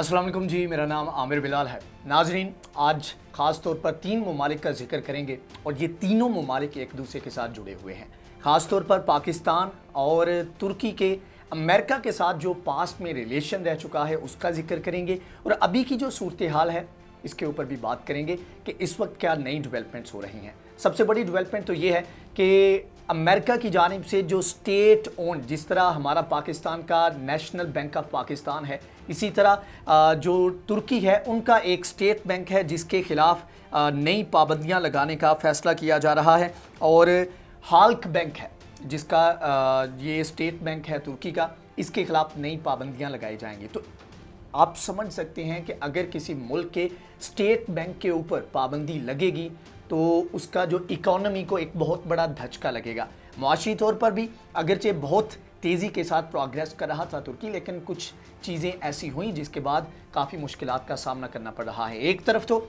अस्सलाम वालेकुम जी, मेरा नाम आमिर बिलाल है। नाजरीन, आज ख़ास तौर पर 3 ममालिक का जिक्र करेंगे और ये तीनों ममालिक एक दूसरे के साथ जुड़े हुए हैं। ख़ास तौर पर पाकिस्तान और तुर्की के अमेरिका के साथ जो पास्ट में रिलेशन रह चुका है उसका जिक्र करेंगे और अभी की जो सूरत हाल है इसके ऊपर भी बात करेंगे कि इस वक्त क्या नई डेवलपमेंट्स हो रही हैं। सबसे बड़ी डेवलपमेंट तो ये है कि अमेरिका की जानिब से जो स्टेट ओन, जिस तरह हमारा पाकिस्तान का नेशनल बैंक ऑफ पाकिस्तान है, इसी तरह जो तुर्की है उनका एक स्टेट बैंक है जिसके खिलाफ नई पाबंदियां लगाने का फ़ैसला किया जा रहा है। और हाल्क बैंक है जिसका ये स्टेट बैंक है तुर्की का, इसके खिलाफ नई पाबंदियां लगाई जाएंगी। तो आप समझ सकते हैं कि अगर किसी मुल्क के स्टेट बैंक के ऊपर पाबंदी लगेगी तो उसका जो इकोनॉमी को एक बहुत बड़ा धचका लगेगा। मुआशी तौर पर भी अगरचे बहुत तेज़ी के साथ प्रोग्रेस कर रहा था तुर्की, लेकिन कुछ चीज़ें ऐसी हुई जिसके बाद काफ़ी मुश्किलात का सामना करना पड़ रहा है। एक तरफ तो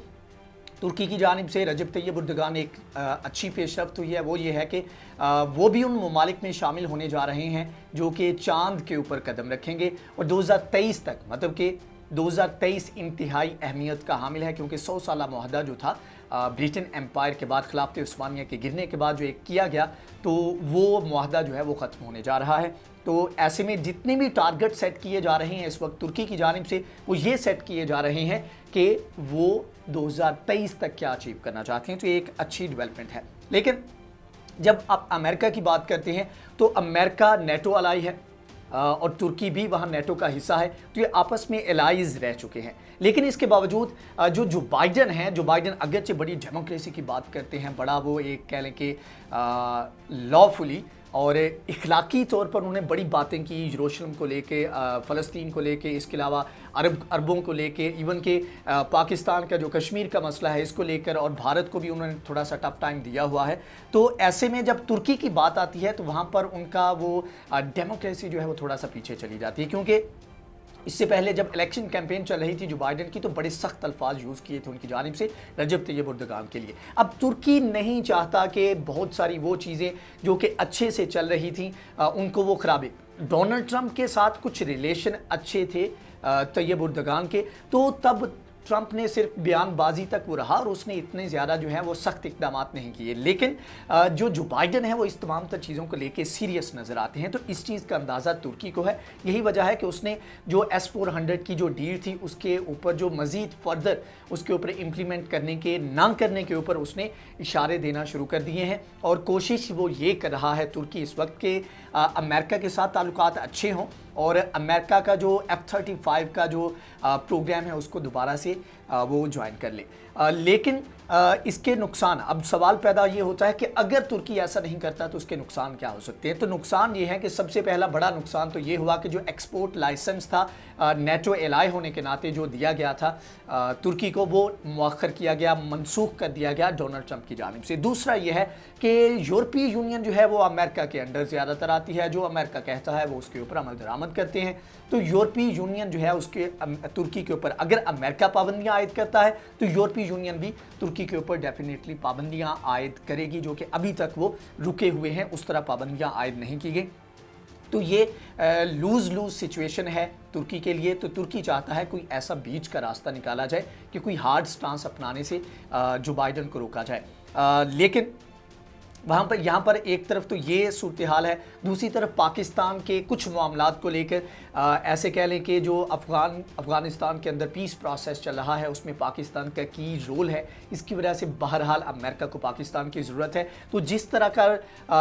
तुर्की की जानिब से रजब तैयब एर्दोगान एक अच्छी पेशरफ्त हुई है, वो ये है कि वो भी उन ममालिक में शामिल होने जा रहे हैं जो कि चांद के ऊपर कदम रखेंगे और 2023 तक, मतलब कि 2023 इंतहाई अहमियत का हामिल है, क्योंकि 100 साला मुआहदा जो था ब्रिटेन एम्पायर के बाद खिलाफत उस्मानिया के गिरने के बाद जो एक किया गया, तो वो मुआहदा जो है वो ख़त्म होने जा रहा है। तो ऐसे में जितने भी टारगेट सेट किए जा रहे हैं इस वक्त तुर्की की जानिब से, वो ये सेट किए जा रहे हैं कि वो 2023 तक क्या अचीव करना चाहते हैं। तो ये एक अच्छी डेवलपमेंट है। लेकिन जब आप अमेरिका की बात करते हैं तो अमेरिका नेटो अलाई है और तुर्की भी वहाँ नेटो का हिस्सा है, तो ये आपस में एलाइज रह चुके हैं। लेकिन इसके बावजूद जो बाइडन है, जो बाइडन अगरचे बड़ी डेमोक्रेसी की बात करते हैं, बड़ा वो एक कह लें कि लॉफुली और इखलाकी तौर पर उन्होंने बड़ी बातें की यरूशलेम को लेके, फ़लस्तीन को लेके, इसके अलावा अरबों को लेके, इवन के पाकिस्तान का जो कश्मीर का मसला है इसको लेकर, और भारत को भी उन्होंने थोड़ा सा टफ टाइम दिया हुआ है। तो ऐसे में जब तुर्की की बात आती है तो वहाँ पर उनका वो डेमोक्रेसी जो है वो थोड़ा सा पीछे चली जाती है, क्योंकि इससे पहले जब इलेक्शन कैंपेन चल रही थी जो बाइडन की, तो बड़े सख्त अल्फाज यूज़ किए थे उनकी जानिब से रजब तैयब एर्दोगान के लिए। अब तुर्की नहीं चाहता कि बहुत सारी वो चीज़ें जो कि अच्छे से चल रही थी उनको वो खराबे। डोनाल्ड ट्रंप के साथ कुछ रिलेशन अच्छे थे तैयब एर्दोगान के, तो तब ट्रंप ने सिर्फ बयानबाजी तक वो रहा और उसने इतने ज़्यादा जो है वो सख्त इकदाम नहीं किए। लेकिन जो बाइडन है वो इस तमाम तर चीज़ों को लेके सीरियस नज़र आते हैं। तो इस चीज़ का अंदाज़ा तुर्की को है। यही वजह है कि उसने जो S-400 की जो डील थी उसके ऊपर जो मज़ीद फर्दर उसके ऊपर इम्प्लीमेंट करने के ना करने के ऊपर उसने इशारे देना शुरू कर दिए हैं। और कोशिश वो ये कर रहा है तुर्की इस वक्त के अमेरिका के साथ ताल्लुकात अच्छे हों और अमेरिका का जो F-35 का जो प्रोग्राम है उसको दोबारा से वो ज्वाइन कर ले। लेकिन इसके नुकसान, अब सवाल पैदा ये होता है कि अगर तुर्की ऐसा नहीं करता तो उसके नुकसान क्या हो सकते हैं। तो नुकसान ये है कि सबसे पहला बड़ा नुकसान तो ये हुआ कि जो एक्सपोर्ट लाइसेंस था नेटो एलाई होने के नाते जो दिया गया था तुर्की को, वो मौखर किया गया, मनसूख कर दिया गया डोनाल्ड ट्रंप की जानिब से। दूसरा ये है कि यूरोपीय यूनियन जो है वो अमेरिका के अंडर ज़्यादातर आती है, जो अमेरिका कहता है वो उसके ऊपर अमल दरामद करते हैं। तो यूरोपीय यूनियन जो है उसके तुर्की के ऊपर अगर अमेरिका पाबंदियां आयद करता है तो यूरोपीय यूनियन भी तुर्की के ऊपर डेफिनेटली पाबंदियां आयद करेगी, जो कि अभी तक वो रुके हुए हैं, उस तरह पाबंदियां आयद नहीं की गई। तो ये लूज़ लूज़ सिचुएशन है तुर्की के लिए। तो तुर्की चाहता है कोई ऐसा बीच का रास्ता निकाला जाए कि कोई हार्ड स्टांस अपनाने से जो बाइडन को रोका जाए। लेकिन यहाँ पर एक तरफ तो ये सूरत हाल है, दूसरी तरफ पाकिस्तान के कुछ मामलात को लेकर ऐसे कह लें कि जो अफ़गानिस्तान के अंदर पीस प्रोसेस चल रहा है उसमें पाकिस्तान का की रोल है। इसकी वजह से बहरहाल अमेरिका को पाकिस्तान की ज़रूरत है। तो जिस तरह का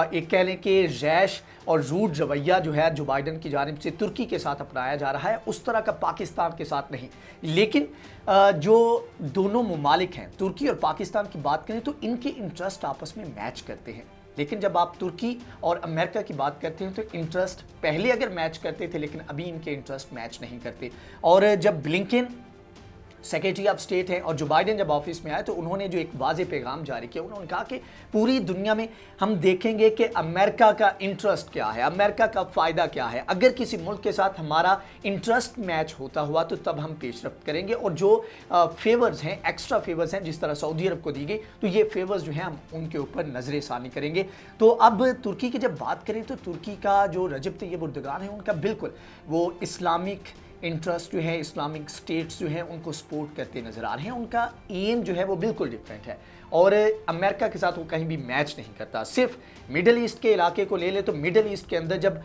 एक कह लें कि रैश और रूड रवैया जो है जो बाइडन की जानिब से तुर्की के साथ अपनाया जा रहा है उस तरह का पाकिस्तान के साथ नहीं। लेकिन जो दोनों ममालिक हैं तुर्की और पाकिस्तान की बात करें तो इनके इंटरेस्ट आपस में मैच करते हैं। लेकिन जब आप तुर्की और अमेरिका की बात करते हैं तो इंटरेस्ट पहले अगर मैच करते थे, लेकिन अभी इनके इंटरेस्ट मैच नहीं करते। और जब ब्लिंकन सेक्रेटरी ऑफ स्टेट हैं और जो बाइडन जब ऑफिस में आए तो उन्होंने जो एक वाज़े पैगाम जारी किया, उन्होंने कहा कि पूरी दुनिया में हम देखेंगे कि अमेरिका का इंटरेस्ट क्या है, अमेरिका का फ़ायदा क्या है। अगर किसी मुल्क के साथ हमारा इंटरेस्ट मैच होता हुआ तो तब हम पेशरफ्त करेंगे, और जो फेवर्स हैं, एक्स्ट्रा फेवर्स हैं जिस तरह सऊदी अरब को दी गई, तो ये फेवर्स जो हैं हम उनके ऊपर नजर षानी करेंगे। तो अब तुर्की की जब बात करें तो तुर्की का जो रजब तैयब एर्दोगान है उनका बिल्कुल वो इस्लामिक इंटरेस्ट जो है इस्लामिक स्टेट्स जो हैं उनको सपोर्ट करते नज़र आ रहे हैं। उनका एम जो है वो बिल्कुल डिफरेंट है और अमेरिका के साथ वो कहीं भी मैच नहीं करता। सिर्फ मिडल ईस्ट के इलाके को ले ले तो मिडल ईस्ट के अंदर जब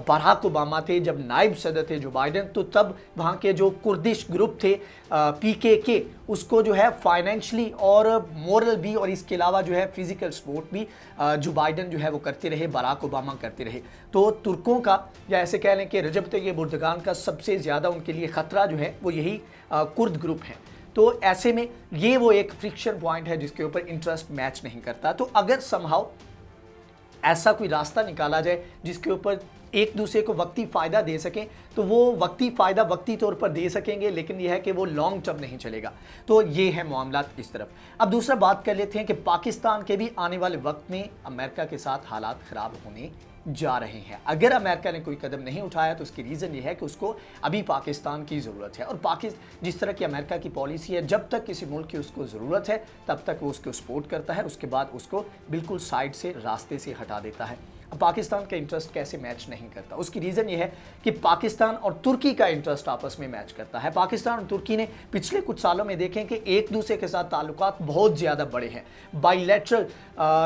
बराक ओबामा थे, जब नायब सदर थे जो बाइडन, तो तब वहाँ के जो कुर्दिश ग्रुप थे PKK, उसको जो है फाइनेंशियली और मोरल भी और इसके अलावा जो है फिजिकल सपोर्ट भी जो बाइडन जो है वो करते रहे, बराक ओबामा करते रहे। तो तुर्कों का या ऐसे कह लें कि रजब तैयब एर्दोगान का सबसे ज़्यादा उनके लिए ख़तरा जो है वो यही कुर्द ग्रुप है। तो ऐसे में ये वो एक फ्रिक्शन पॉइंट है जिसके ऊपर इंटरेस्ट मैच नहीं करता। तो अगर समहाउ ऐसा कोई रास्ता निकाला जाए जिसके ऊपर एक दूसरे को वक्ती फ़ायदा दे सकें तो वो वक्ती फ़ायदा वक्ती तौर पर दे सकेंगे, लेकिन यह है कि वो लॉन्ग टर्म नहीं चलेगा। तो ये है मामला इस तरफ। अब दूसरा बात कर लेते हैं कि पाकिस्तान के भी आने वाले वक्त में अमेरिका के साथ हालात ख़राब होने जा रहे हैं। अगर अमेरिका ने कोई कदम नहीं उठाया तो उसकी रीज़न ये है कि उसको अभी पाकिस्तान की ज़रूरत है। और जिस तरह की अमेरिका की पॉलिसी है, जब तक किसी मुल्क की उसको ज़रूरत है तब तक वो उसको सपोर्ट करता है, उसके बाद उसको बिल्कुल साइड से, रास्ते से हटा देता है। अब पाकिस्तान का इंटरेस्ट कैसे मैच नहीं करता? उसकी रीज़न ये है कि पाकिस्तान और तुर्की का इंटरेस्ट आपस में मैच करता है। पाकिस्तान और तुर्की ने पिछले कुछ सालों में देखें कि एक दूसरे के साथ ताल्लुकात बहुत ज़्यादा बड़े हैं। बाइलेटरल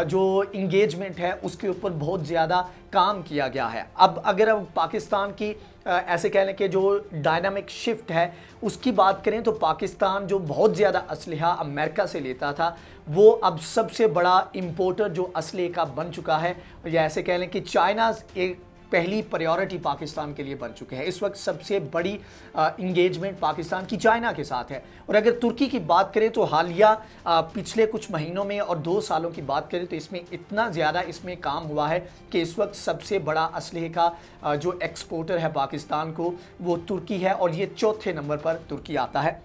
जो इंगेजमेंट है उसके ऊपर बहुत ज़्यादा काम किया गया है। अब अगर हम पाकिस्तान की ऐसे कह लें कि जो डायनामिक शिफ्ट है उसकी बात करें तो पाकिस्तान जो बहुत ज़्यादा असलहा अमेरिका से लेता था वो अब सबसे बड़ा इंपोर्टर जो असलहे का बन चुका है, या ऐसे कह लें कि चाइना एक पहली प्रायोरिटी पाकिस्तान के लिए बन चुके हैं। इस वक्त सबसे बड़ी इंगेजमेंट पाकिस्तान की चाइना के साथ है। और अगर तुर्की की बात करें तो हालिया पिछले कुछ महीनों में और 2 सालों की बात करें तो इसमें इतना ज़्यादा इसमें काम हुआ है कि इस वक्त सबसे बड़ा असलहे का जो एक्सपोर्टर है पाकिस्तान को वो तुर्की है और ये 4थे नंबर पर तुर्की आता है।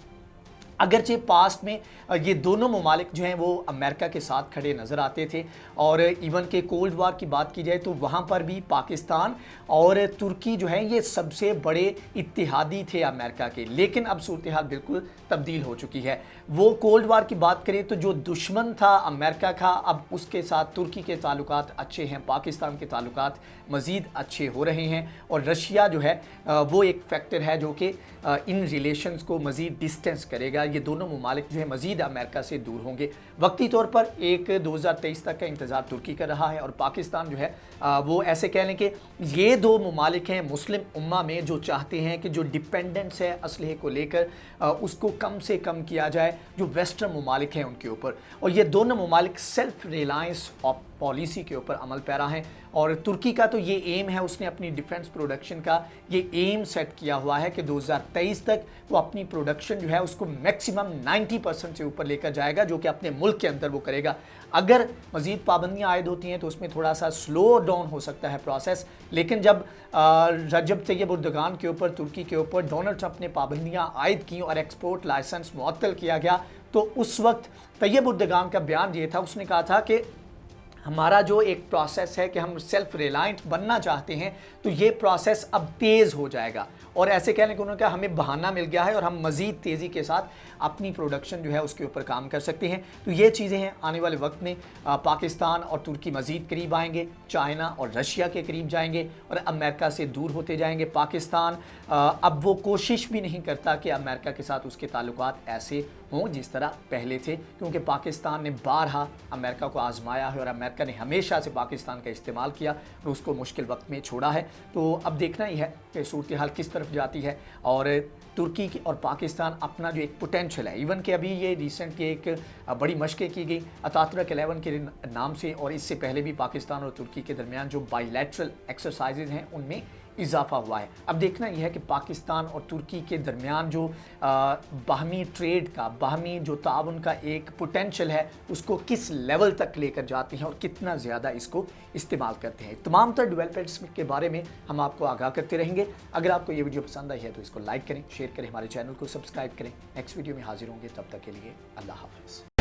अगरचे पास्ट में ये दोनों ममालिक जो हैं वो अमेरिका के साथ खड़े नज़र आते थे और इवन के कोल्ड वार की बात की जाए तो वहाँ पर भी पाकिस्तान और तुर्की जो है ये सबसे बड़े इत्तेहादी थे अमेरिका के। लेकिन अब सूरत हाल बिल्कुल तब्दील हो चुकी है। वो कोल्ड वार की बात करें तो जो दुश्मन था अमेरिका का, अब उसके साथ तुर्की के ताल्लुकात अच्छे हैं, पाकिस्तान के ताल्लुकात मज़ीद अच्छे हो रहे हैं। और रशिया जो है वो एक फैक्टर है जो कि इन रिलेशंस को मज़ीद डिस्टेंस करेगा। ये दोनों ममालिक जो है मज़ीद अमेरिका से दूर होंगे। वक्ती तौर पर एक 2023 तक का इंतज़ार तुर्की कर रहा है और पाकिस्तान जो है वो ऐसे कह लें कि ये 2 ममालिक हैं मुस्लिम उम्मा में जो चाहते हैं कि जो डिपेंडेंस है असलहे को लेकर उसको कम से कम किया जाए जो वेस्टर्न ममालिक हैं उनके ऊपर। और ये दोनों ममालिक सेल्फ रिलायंस पॉलिसी के ऊपर अमल पैरा हैं। और तुर्की का तो ये एम है, उसने अपनी डिफेंस प्रोडक्शन का ये एम सेट किया हुआ है कि 2023 तक वो अपनी प्रोडक्शन जो है उसको मैक्सिमम 90% से ऊपर लेकर जाएगा, जो कि अपने मुल्क के अंदर वो करेगा। अगर मज़ीद पाबंदियाँ आयद होती हैं तो उसमें थोड़ा सा स्लो डाउन हो सकता है प्रोसेस, लेकिन जब रजब तैयब एर्दोगान के ऊपर, तुर्की के ऊपर डोनाल्ड ट्रंप ने पाबंदियाँ आयद की और एक्सपोर्ट लाइसेंस मुअत्तल किया गया तो उस वक्त तैयब एर्दोगान का बयान ये था, उसने कहा था कि हमारा जो एक प्रोसेस है कि हम सेल्फ रिलायंट बनना चाहते हैं तो ये प्रोसेस अब तेज़ हो जाएगा। और ऐसे कहने को उन्होंने कहा हमें बहाना मिल गया है और हम मज़ीद तेज़ी के साथ अपनी प्रोडक्शन जो है उसके ऊपर काम कर सकते हैं। तो ये चीज़ें हैं, आने वाले वक्त में पाकिस्तान और तुर्की मज़ीद करीब आएंगे, चाइना और रशिया के करीब जाएंगे और अमेरिका से दूर होते जाएंगे। पाकिस्तान अब वो कोशिश भी नहीं करता कि अमेरिका के साथ उसके ताल्लुकात ऐसे हों जिस तरह पहले थे, क्योंकि पाकिस्तान ने बारहा अमेरिका को आजमाया है और अमेरिका ने हमेशा से पाकिस्तान का इस्तेमाल किया और उसको मुश्किल वक्त में छोड़ा है। तो अब देखना ही है कि सूरत हाल किस तरफ जाती है और तुर्की की और पाकिस्तान अपना जो एक पोटेंशियल है, इवन कि अभी ये रिसेंटली एक बड़ी मशक़ें की गई अतातुर्क 11 के नाम से, और इससे पहले भी पाकिस्तान और तुर्की के दरमियान जो बायलैटरल एक्सरसाइजेज हैं उनमें इजाफा हुआ है। अब देखना यह है कि पाकिस्तान और तुर्की के दरमियान जो बाहमी ट्रेड का, बाहमी जो ताउन का एक पोटेंशियल है उसको किस लेवल तक लेकर जाते हैं और कितना ज़्यादा इसको इस्तेमाल करते हैं। तमाम तर डेवलपमेंट्स के बारे में हम आपको आगाह करते रहेंगे। अगर आपको ये वीडियो पसंद आई है तो इसको लाइक करें, शेयर करें, हमारे चैनल को सब्सक्राइब करें। नेक्स्ट वीडियो में हाजिर होंगे, तब तक के लिए अल्लाह हाफ़िज़।